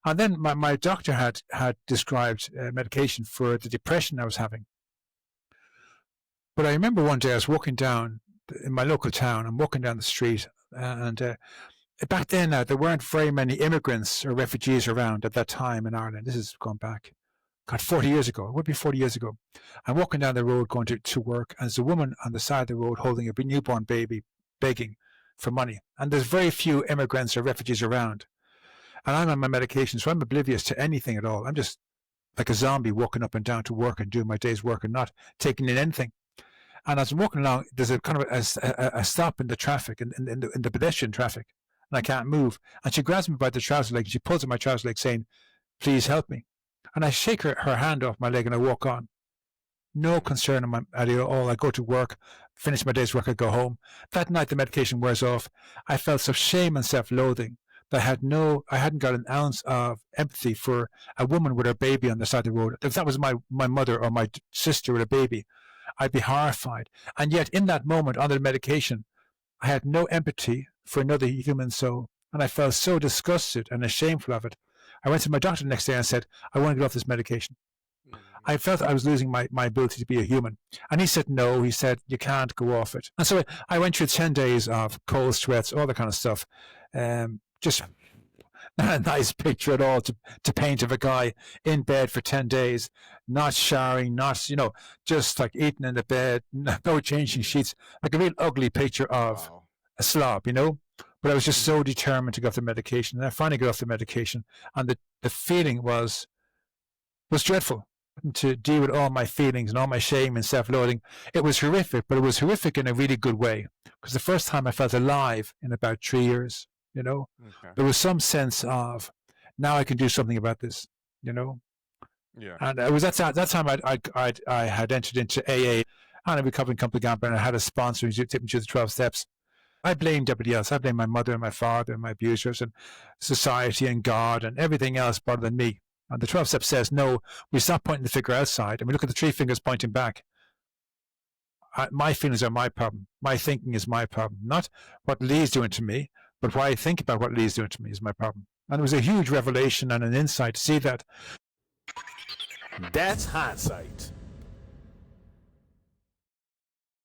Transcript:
And then my doctor had described medication for the depression I was having. But I remember one day I was walking down in my local town. I'm walking down the street, and back then there weren't very many immigrants or refugees around at that time in Ireland. This is going back, God, 40 years ago. It would be 40 years ago. I'm walking down the road going to work, and there's a woman on the side of the road holding a newborn baby, begging for money. And there's very few immigrants or refugees around. And I'm on my medication, so I'm oblivious to anything at all. I'm just like a zombie walking up and down to work and doing my day's work and not taking in anything. And as I'm walking along, there's a kind of a stop in the traffic, in the pedestrian traffic, and I can't move. And she grabs me by the trouser leg, and she pulls at my trouser leg saying, "Please help me." And I shake her hand off my leg and I walk on. No concern at all. I go to work, finish my day's work, I go home. That night the medication wears off. I felt such shame and self-loathing that I hadn't got an ounce of empathy for a woman with her baby on the side of the road. If that was my mother or my sister with a baby, I'd be horrified. And yet in that moment under the medication, I had no empathy for another human soul. And I felt so disgusted and ashamed of it. I went to my doctor the next day and said, I want to get off this medication. I felt I was losing my ability to be a human. And he said, no, he said, you can't go off it. And so I went through 10 days of cold sweats, all that kind of stuff. Just not a nice picture at all to paint of a guy in bed for 10 days, not showering, not, just like eating in the bed, no changing sheets, like a real ugly picture of a slob, But I was just so determined to go off the medication. And I finally got off the medication. And the feeling was dreadful. To deal with all my feelings and all my shame and self-loathing. It was horrific, but it was horrific in a really good way. Because the first time I felt alive in about 3 years, Okay. There was some sense of, now I can do something about this, Yeah. And it was that time I had entered into AA and a recovering company gambler, and I had a sponsor who took me through the 12 steps. I blamed everybody else. I blamed my mother and my father and my abusers and society and God and everything else better than me. And the 12 step says, no, we stop pointing the finger outside and we look at the 3 fingers pointing back. My feelings are my problem. My thinking is my problem. Not what Lee's doing to me, but what I think about what Lee's doing to me is my problem. And it was a huge revelation and an insight to see that. That's Hindsight.